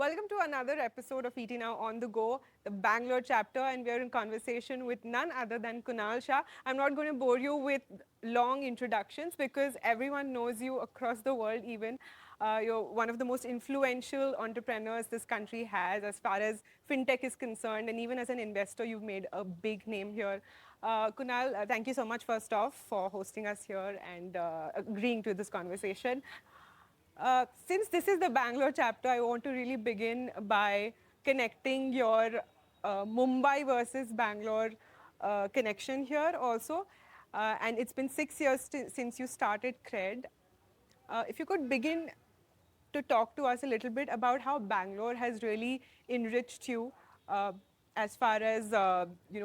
Welcome to another episode of ET Now on the Go, the Bangalore chapter, and we're in conversation with none other than Kunal Shah. I'm not going to bore you with long introductions because everyone knows you across the world even. You're one of the most influential entrepreneurs this country has as far as fintech is concerned, and even as an investor, you've made a big name here. Kunal, thank you so much first off for hosting us here and agreeing to this conversation. Since this is the Bangalore chapter, I want to really begin by connecting your Mumbai versus Bangalore connection here also. And it's been 6 years since you started Cred. If you could begin to talk to us a little bit about how Bangalore has really enriched you as far as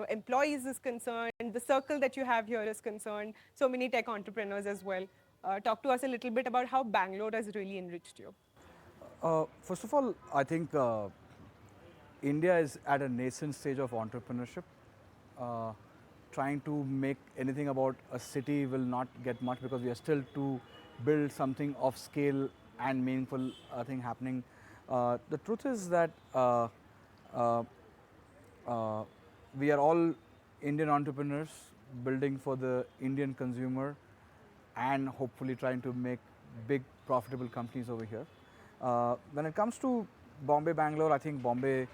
employees is concerned, the circle that you have here is concerned, so many tech entrepreneurs as well. Talk to us a little bit about how Bangalore has really enriched you. First of all, I think India is at a nascent stage of entrepreneurship. Trying to make anything about a city will not get much because we are still to build something of scale and meaningful thing happening. The truth is that we are all Indian entrepreneurs building for the Indian consumer and hopefully trying to make big profitable companies over here. When it comes to Bombay, Bangalore, I think Bombay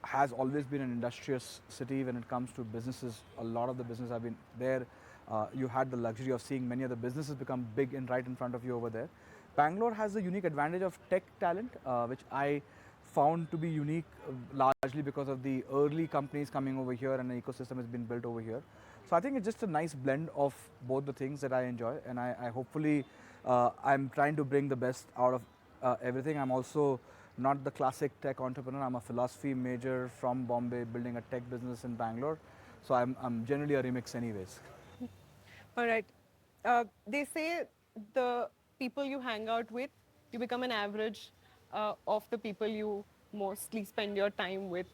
has always been an industrious city when it comes to businesses. A lot of the business have been there. You had the luxury of seeing many of the businesses become big and right in front of you over there. Bangalore has the unique advantage of tech talent, which I found to be unique largely because of the early companies coming over here and the ecosystem has been built over here. So I think it's just a nice blend of both the things that I enjoy, and I hopefully I'm trying to bring the best out of everything. I'm also not the classic tech entrepreneur. I'm a philosophy major from Bombay, building a tech business in Bangalore. So I'm generally a remix anyways. All right. They say the people you hang out with, you become an average of the people you mostly spend your time with.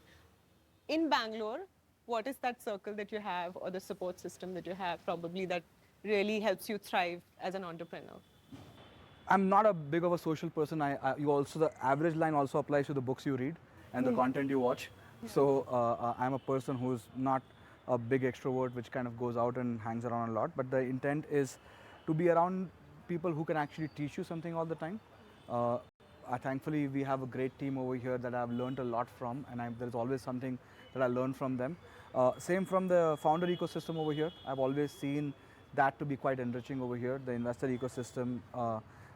In Bangalore, what is that circle that you have or the support system that you have probably that really helps you thrive as an entrepreneur? I'm not a big of a social person. You also, the average line also applies to the books you read and the content you watch. So I'm a person who's not a big extrovert, which kind of goes out and hangs around a lot. But the intent is to be around people who can actually teach you something all the time. Thankfully, we have a great team over here that I've learned a lot from, and there's always something that I learn from them. Same from the founder ecosystem over here. I've always seen that to be quite enriching over here, the investor ecosystem.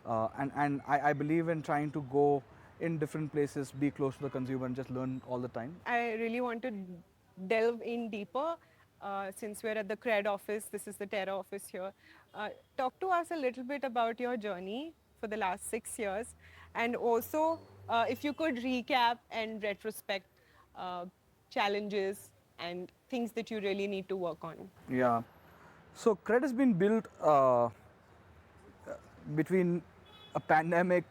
And I believe in trying to go in different places, be close to the consumer and just learn all the time. I really want to delve in deeper since we're at the Cred office. This is the Terra office here. Talk to us a little bit about your journey for the last 6 years, and also if you could recap and retrospect challenges and things that you really need to work on. Yeah. So Cred has been built between a pandemic,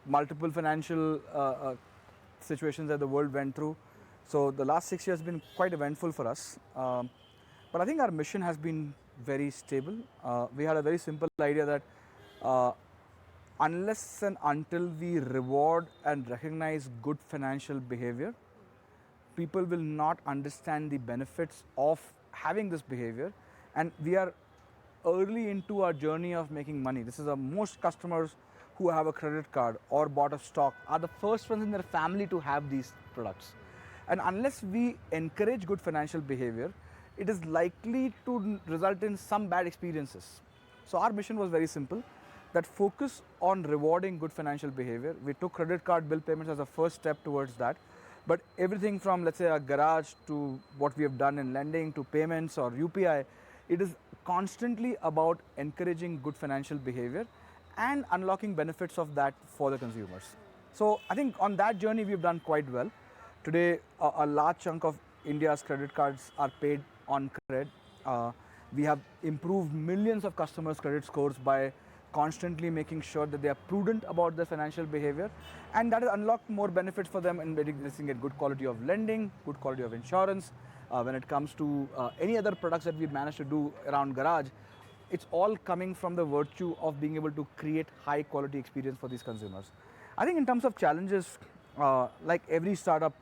multiple financial situations that the world went through. So the last 6 years have been quite eventful for us. But I think our mission has been very stable. We had a very simple idea that unless and until we reward and recognize good financial behavior, people will not understand the benefits of having this behavior. And we are early into our journey of making money. This is most customers who have a credit card or bought a stock are the first ones in their family to have these products. And unless we encourage good financial behavior, it is likely to result in some bad experiences. So our mission was very simple, that focus on rewarding good financial behavior. We took credit card bill payments as a first step towards that. But everything from, let's say, a garage to what we have done in lending to payments or UPI, it is constantly about encouraging good financial behavior and unlocking benefits of that for the consumers. So I think on that journey, we've done quite well. Today, a large chunk of India's credit cards are paid on Cred. We have improved millions of customers' credit scores by constantly making sure that they are prudent about their financial behavior, and that has unlocked more benefits for them in getting a good quality of lending, good quality of insurance. When it comes to any other products that we've managed to do around garage, it's all coming from the virtue of being able to create high quality experience for these consumers. I think in terms of challenges, like every startup,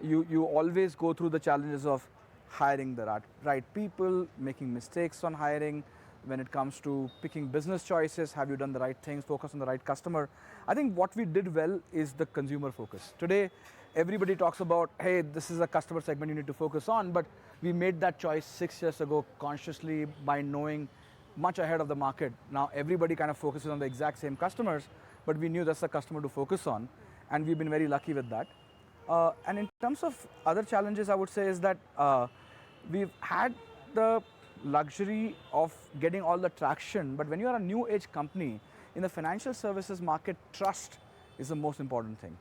you always go through the challenges of hiring the right people, making mistakes on hiring, when it comes to picking business choices, have you done the right things, focus on the right customer. I think what we did well is the consumer focus. Today, everybody talks about, hey, this is a customer segment you need to focus on, but we made that choice 6 years ago consciously by knowing much ahead of the market. Now everybody kind of focuses on the exact same customers, but we knew that's the customer to focus on, and we've been very lucky with that. And in terms of other challenges, I would say is that we've had the luxury of getting all the traction, but when you are a new age company in the financial services market, trust is the most important thing.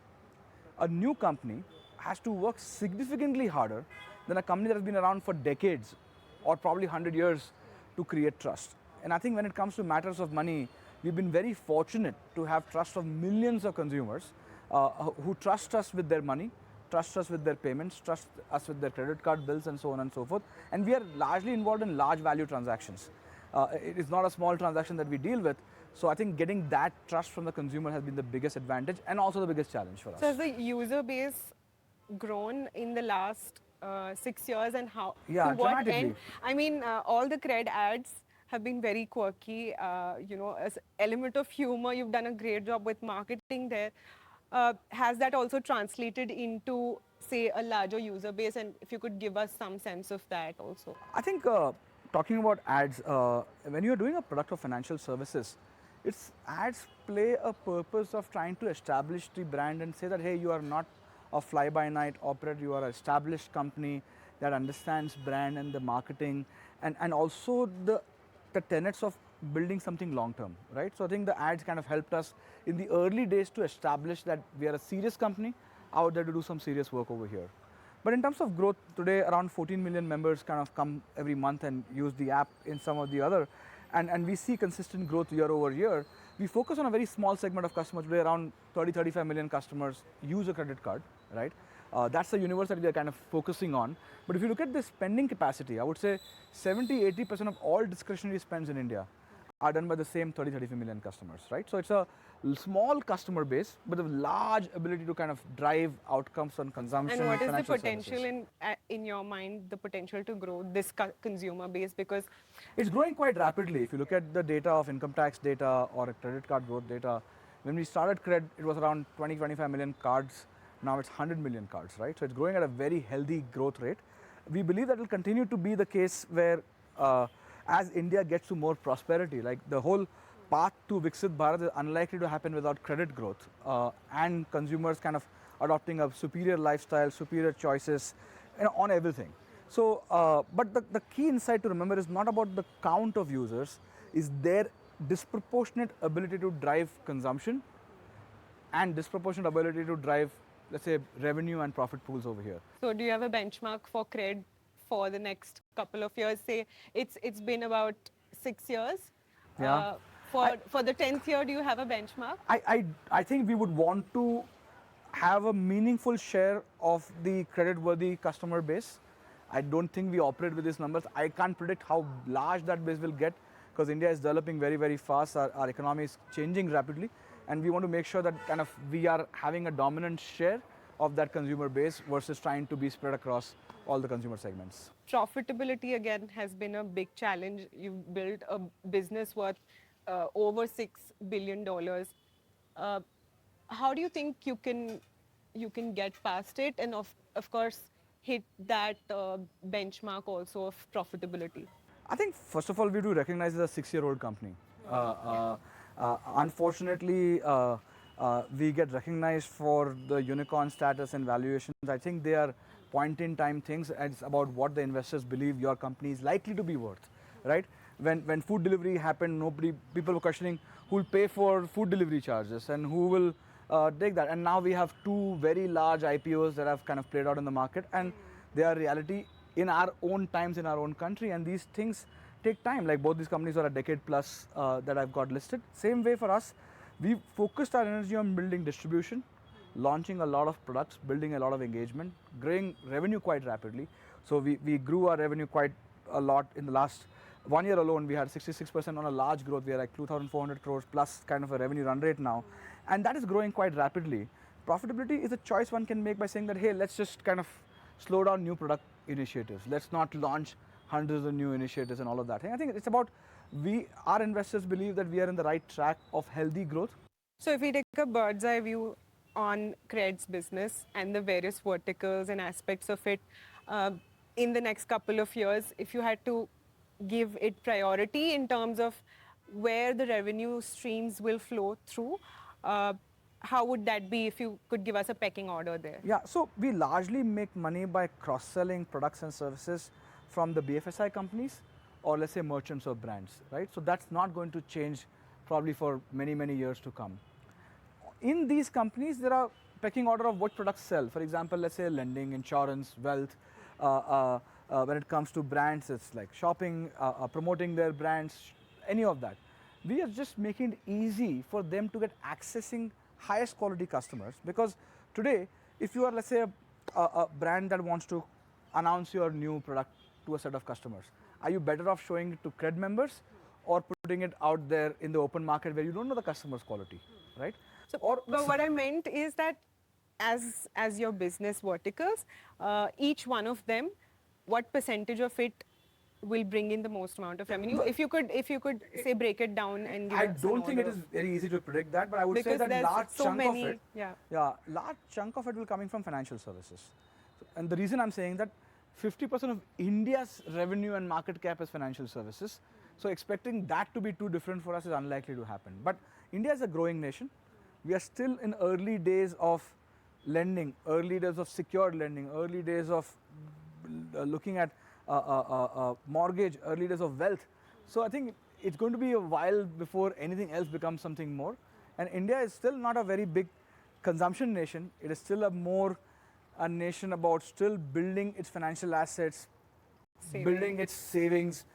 A new company has to work significantly harder than a company that has been around for decades or probably 100 years to create trust. And I think when it comes to matters of money, we've been very fortunate to have trust of millions of consumers who trust us with their money, trust us with their payments, trust us with their credit card bills, and so on and so forth. And we are largely involved in large value transactions. It is not a small transaction that we deal with. So I think getting that trust from the consumer has been the biggest advantage and also the biggest challenge for us. So has the user base grown in the last 6 years, and how? Yeah, to what dramatically. end? I mean, all the Cred ads have been very quirky. As element of humor, you've done a great job with marketing there. Has that also translated into, say, a larger user base? And if you could give us some sense of that also. I think talking about ads, when you're doing a product of financial services, its ads play a purpose of trying to establish the brand and say that, hey, you are not a fly-by-night operator, you are an established company that understands brand and the marketing, and also the tenets of building something long-term, right? So I think the ads kind of helped us in the early days to establish that we are a serious company out there to do some serious work over here. But in terms of growth, today around 14 million members kind of come every month and use the app in some or the other. And we see consistent growth year over year. We focus on a very small segment of customers. Today around 35 million customers use a credit card, right? That's the universe that we are kind of focusing on. But if you look at the spending capacity, I would say 70-80% of all discretionary spends in India are done by the same 35 million customers, right? So it's a small customer base, but a large ability to kind of drive outcomes on consumption. And what is the financial potential services. in your mind, the potential to grow this consumer base? Because It's growing quite rapidly. If you look at the data of income tax data or a credit card growth data, when we started Cred, it was around 20-25 million cards. Now it's 100 million cards, right? So it's growing at a very healthy growth rate. We believe that will continue to be the case where as India gets to more prosperity, like the whole path to Viksit Bharat is unlikely to happen without credit growth and consumers kind of adopting a superior lifestyle, superior choices, on everything. So, but the key insight to remember is not about the count of users, is their disproportionate ability to drive consumption and disproportionate ability to drive, let's say, revenue and profit pools over here. So do you have a benchmark for Cred for the next couple of years? Say it's been about 6 years. Yeah. For the 10th year, do you have a benchmark? I think we would want to have a meaningful share of the credit-worthy customer base. I don't think we operate with these numbers. I can't predict how large that base will get because India is developing very, very fast. Our economy is changing rapidly, and we want to make sure that kind of we are having a dominant share of that consumer base versus trying to be spread across all the consumer segments. Profitability again has been a big challenge. You've built a business worth over $6 billion. How do you think you can get past it and of course hit that benchmark also of profitability? I think first of all we do recognize it's a 6-year-old company. Unfortunately, we get recognized for the unicorn status and valuations. I think they are point-in-time things, and it's about what the investors believe your company is likely to be worth, right? When food delivery happened, people were questioning who will pay for food delivery charges and who will take that. And now we have 2 very large IPOs that have kind of played out in the market, and they are reality in our own times, in our own country, and these things take time. Like both these companies are a decade plus that I've got listed. Same way for us, we focused our energy on building distribution, launching a lot of products, building a lot of engagement, growing revenue quite rapidly. So we grew our revenue quite a lot in the last 1 year alone. We had 66% on a large growth. We are like 2,400 crores plus kind of a revenue run rate now. And that is growing quite rapidly. profitability is a choice one can make by saying that, hey, let's just kind of slow down new product initiatives. Let's not launch hundreds of new initiatives and all of that. And I think it's about our investors believe that we are in the right track of healthy growth. So if we take a bird's eye view on Cred's business and the various verticals and aspects of it in the next couple of years, if you had to give it priority in terms of where the revenue streams will flow through, how would that be if you could give us a pecking order there? Yeah, so we largely make money by cross-selling products and services from the BFSI companies or let's say merchants or brands, right? So that's not going to change probably for many, many years to come. In these companies, there are pecking order of what products sell. For example, let's say lending, insurance, wealth. When it comes to brands, it's like shopping, promoting their brands, any of that. We are just making it easy for them to get accessing highest quality customers, because today, if you are, let's say, a brand that wants to announce your new product to a set of customers, are you better off showing it to Cred members or putting it out there in the open market where you don't know the customer's quality, right? So, but what I meant is that as your business verticals, each one of them, what percentage of it will bring in the most amount of revenue? If you could say break it down and give I us don't an think it order. is very easy to predict that, but I would Because say that there's large so chunk many, of it, yeah. large chunk of it will coming from financial services. And the reason I'm saying that 50% of India's revenue and market cap is financial services. So expecting that to be too different for us is unlikely to happen. But India is a growing nation. We are still in early days of lending, early days of secured lending, early days of looking at mortgage, early days of wealth. So I think it's going to be a while before anything else becomes something more. And India is still not a very big consumption nation. It is still a nation about still building its financial assets, building its savings.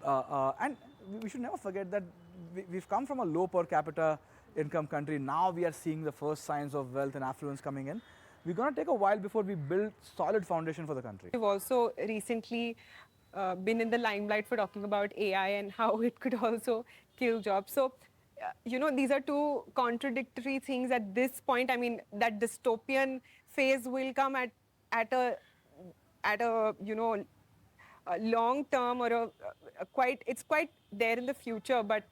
And we should never forget that we've come from a low per capita income country. Now we are seeing the first signs of wealth and affluence coming in. We're going to take a while before we build solid foundation for the country. We've also recently been in the limelight for talking about AI and how it could also kill jobs. So, these are two contradictory things at this point. I mean, that dystopian phase will come at a long term or it's quite there in the future. But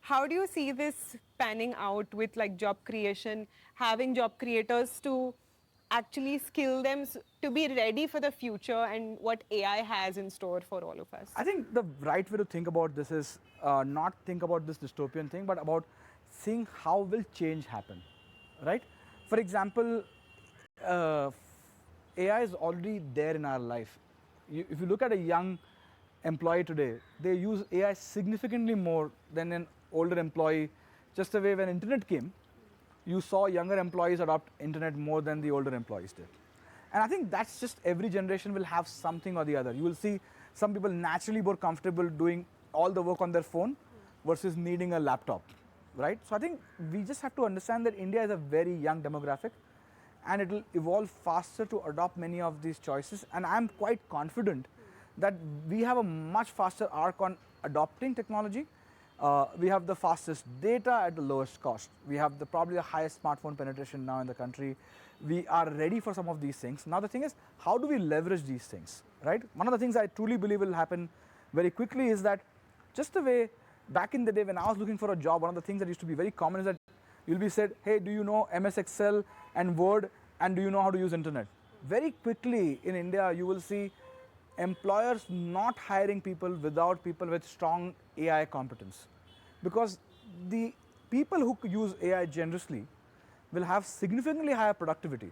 how do you see this panning out with like job creation, having job creators to actually skill them to be ready for the future and what AI has in store for all of us? I think the right way to think about this is not think about this dystopian thing, but about seeing how will change happen, right? For example, AI is already there in our life. If you look at a young employee today, they use AI significantly more than an older employee. Just the way when internet came, you saw younger employees adopt internet more than the older employees did. And I think that's just every generation will have something or the other. You will see some people naturally more comfortable doing all the work on their phone versus needing a laptop, right? So I think we just have to understand that India is a very young demographic and it will evolve faster to adopt many of these choices. And I'm quite confident that we have a much faster arc on adopting technology. We have the fastest data at the lowest cost. We have probably the highest smartphone penetration now in the country. We are ready for some of these things. Now the thing is, how do we leverage these things, right? One of the things I truly believe will happen very quickly is that just the way back in the day when I was looking for a job, one of the things that used to be very common is that you'll be said, hey, do you know MS Excel and Word and do you know how to use internet? Very quickly in India, you will see employers not hiring people without people with strong AI competence, because the people who use AI generously will have significantly higher productivity,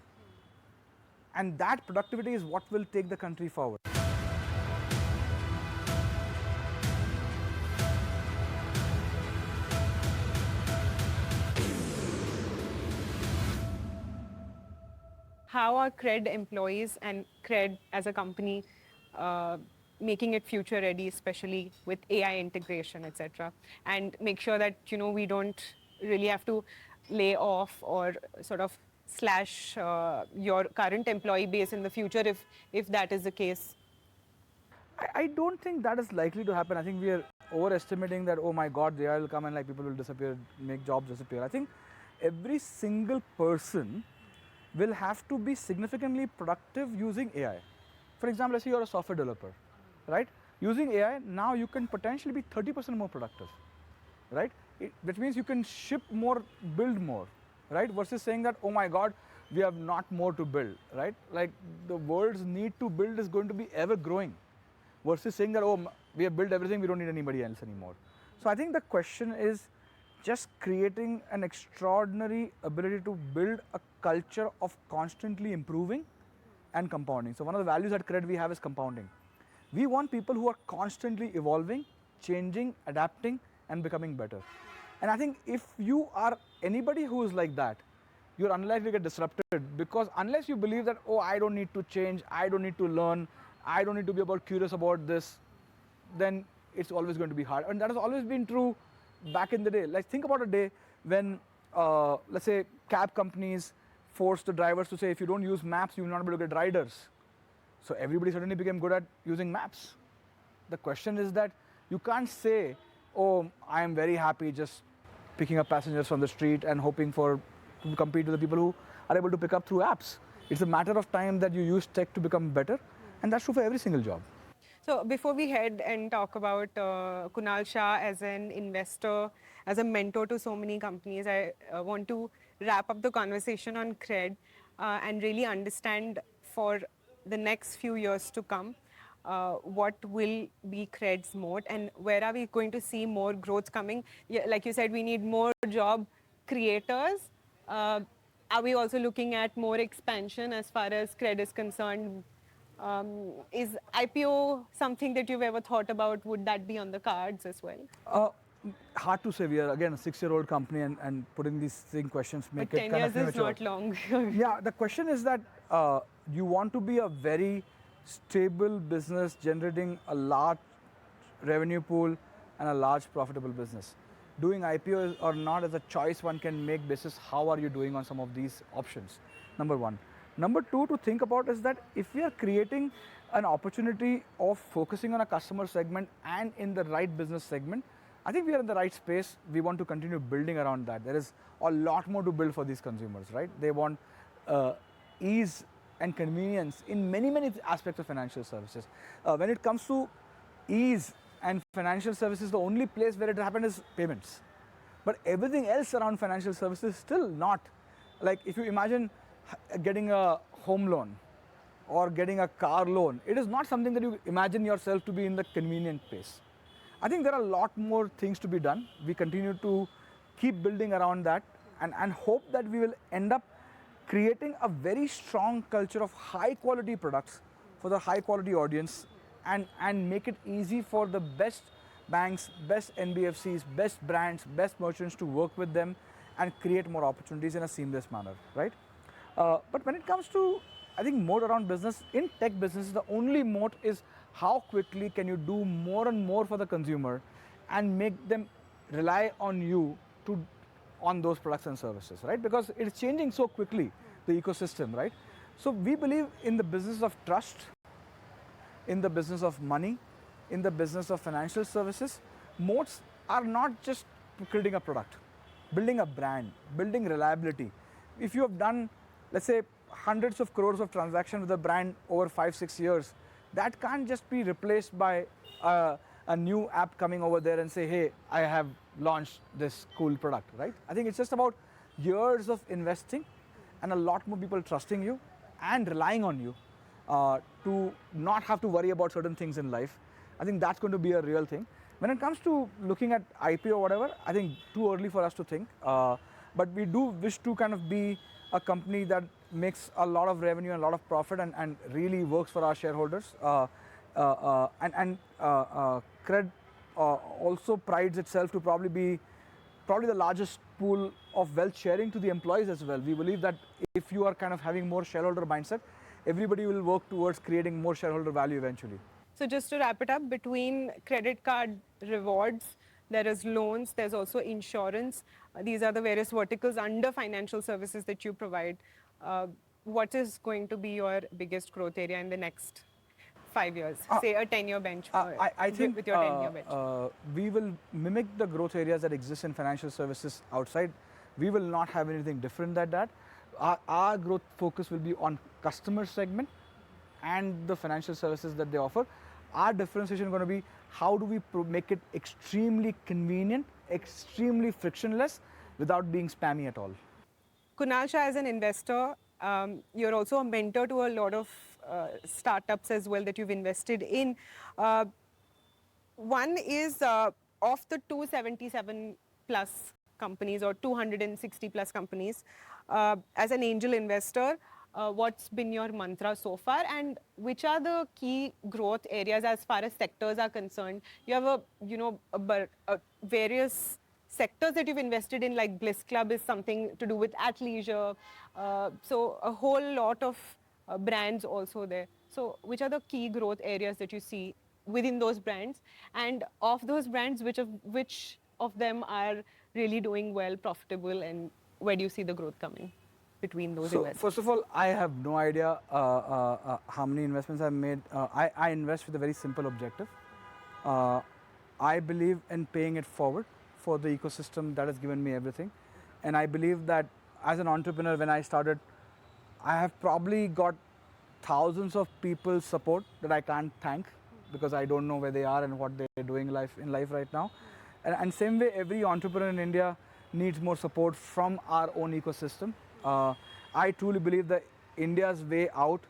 and that productivity is what will take the country forward. How are Cred employees and Cred as a company making it future ready, especially with AI integration, etc., and make sure that we don't really have to lay off or sort of slash your current employee base in the future if that is the case? I don't think that is likely to happen. I think we are overestimating that, oh my God, the AI will come and like people will disappear, make jobs disappear. I think every single person will have to be significantly productive using AI. For example, let's say you're a software developer, right? Using AI, now you can potentially be 30% more productive, right? That means you can ship more, build more, right? Versus saying that, oh my God, we have not more to build, right? Like the world's need to build is going to be ever growing. Versus saying that, oh, we have built everything, we don't need anybody else anymore. So I think the question is just creating an extraordinary ability to build a culture of constantly improving and compounding. So one of the values at Cred we have is compounding. We want people who are constantly evolving, changing, adapting, and becoming better. And I think if you are anybody who is like that, you're unlikely to get disrupted, because unless you believe that, oh, I don't need to change, I don't need to learn, I don't need to be curious about this, then it's always going to be hard. And that has always been true back in the day. Like think about a day when, let's say, cab companies forced the drivers to say, if you don't use maps, you will not be able to get riders. So everybody suddenly became good at using maps. The question is that you can't say, oh, I am very happy just picking up passengers from the street and hoping to compete with the people who are able to pick up through apps. It's a matter of time that you use tech to become better, and that's true for every single job. So before we head and talk about Kunal Shah as an investor, as a mentor to so many companies, I want to wrap up the conversation on Cred and really understand for the next few years to come what will be Cred's moat and where are we going to see more growth coming. Yeah, like you said, we need more job creators. Are we also looking at more expansion as far as Cred is concerned? Is IPO something that you've ever thought about? Would that be on the cards as well? Hard to say. We are again a 6-year-old company, and putting these questions make But it 10 kind of years is premature. not long. Yeah, the question is that you want to be a very stable business generating a large revenue pool and a large profitable business. Doing IPO or not is a choice one can make basis how are you doing on some of these options. Number one. Number two to think about is that if we are creating an opportunity of focusing on a customer segment and in the right business segment, I think we are in the right space. We want to continue building around that. There is a lot more to build for these consumers, right? They want ease and convenience in many, many aspects of financial services. When it comes to ease and financial services, the only place where it happens is payments. But everything else around financial services is still not. Like if you imagine getting a home loan or getting a car loan, it is not something that you imagine yourself to be in the convenient place. I think there are a lot more things to be done. We continue to keep building around that and hope that we will end up creating a very strong culture of high quality products for the high quality audience and make it easy for the best banks, best NBFCs, best brands, best merchants to work with them and create more opportunities in a seamless manner, right? But when it comes to, I think, moat around business, in tech business, the only moat is how quickly can you do more and more for the consumer and make them rely on you on those products and services, right? Because it's changing so quickly, the ecosystem, right? So we believe in the business of trust, in the business of money, in the business of financial services. Moats are not just creating a product, building a brand, building reliability. If you have done, let's say, hundreds of crores of transactions with a brand over 5-6 years, that can't just be replaced by a new app coming over there and say, hey, I have launched this cool product, right? I think it's just about years of investing and a lot more people trusting you and relying on you to not have to worry about certain things in life. I think that's going to be a real thing. When it comes to looking at IPO or whatever, I think too early for us to think. But we do wish to kind of be a company that makes a lot of revenue and a lot of profit and really works for our shareholders. Cred also prides itself to probably be the largest pool of wealth sharing to the employees as well. We believe that if you are kind of having more shareholder mindset, everybody will work towards creating more shareholder value eventually. So just to wrap it up, between credit card rewards, there is loans, there's also insurance. These are the various verticals under financial services that you provide. What is going to be your biggest growth area in the next 5 years? Say a 10-year benchmark. I think with your 10-year benchmark. we will mimic the growth areas that exist in financial services outside. We will not have anything different than that. Our growth focus will be on customer segment and the financial services that they offer. Our differentiation is going to be how do we make it extremely convenient, extremely frictionless without being spammy at all. Kunal Shah, as an investor, you're also a mentor to a lot of startups as well that you've invested in. One is of the 277 plus companies or 260 plus companies, as an angel investor, what's been your mantra so far, and which are the key growth areas as far as sectors are concerned? You have various sectors that you've invested in, like Bliss Club is something to do with athleisure. So a whole lot of brands also there. So which are the key growth areas that you see within those brands? And of those brands, which of them are really doing well, profitable, and where do you see the growth coming between those investments? First of all, I have no idea how many investments I've made. I invest with a very simple objective. I believe in paying it forward for the ecosystem that has given me everything. And I believe that as an entrepreneur, when I started, I have probably got thousands of people's support that I can't thank because I don't know where they are and what they're doing in life right now. And same way, every entrepreneur in India needs more support from our own ecosystem. I truly believe that India's way out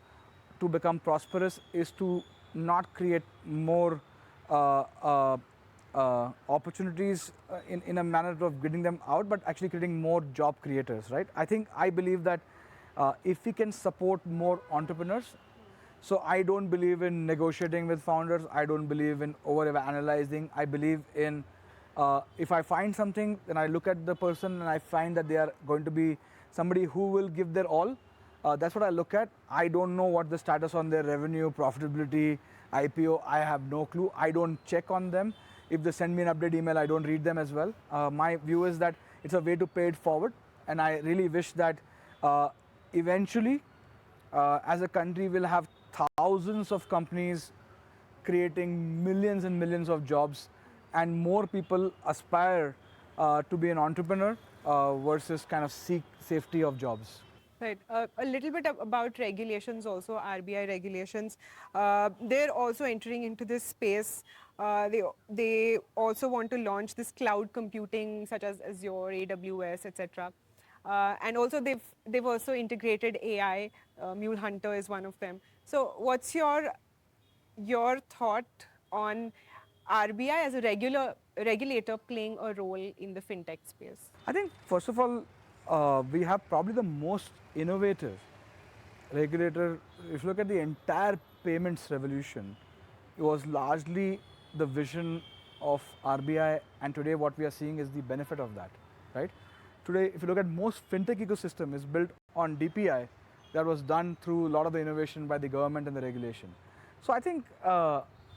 to become prosperous is to not create more opportunities in a manner of getting them out, but actually creating more job creators, right? I believe that if we can support more entrepreneurs, so I don't believe in negotiating with founders. I don't believe in over-analyzing. I believe in if I find something, then I look at the person and I find that they are going to be somebody who will give their all. That's what I look at. I don't know what the status on their revenue, profitability, IPO. I have no clue. I don't check on them. If they send me an update email, I don't read them as well. My view is that it's a way to pay it forward. And I really wish that eventually, as a country, we'll have thousands of companies creating millions and millions of jobs, and more people aspire to be an entrepreneur versus kind of seek safety of jobs. Right. A little bit about regulations also, RBI regulations. They're also entering into this space. They also want to launch this cloud computing such as Azure, AWS, etc. And also they've also integrated AI. Mule Hunter is one of them. So what's your thought on RBI as a regulator playing a role in the fintech space? I think first of all, we have probably the most innovative regulator. If you look at the entire payments revolution, it was largely the vision of RBI, and today what we are seeing is the benefit of that, right? Today, if you look at most fintech ecosystem is built on DPI that was done through a lot of the innovation by the government and the regulation. So I think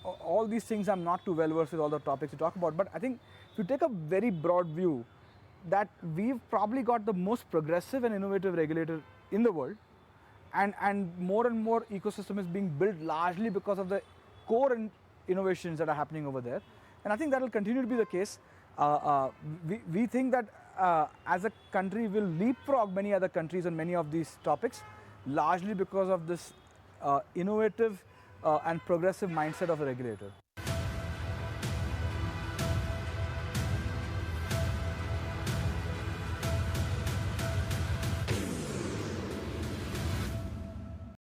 all these things, I'm not too well versed with all the topics you talk about, but I think if you take a very broad view, that we've probably got the most progressive and innovative regulator in the world, and more ecosystem is being built largely because of the core innovations that are happening over there. And I think that will continue to be the case. We think that as a country will leapfrog many other countries on many of these topics, largely because of this innovative and progressive mindset of a regulator.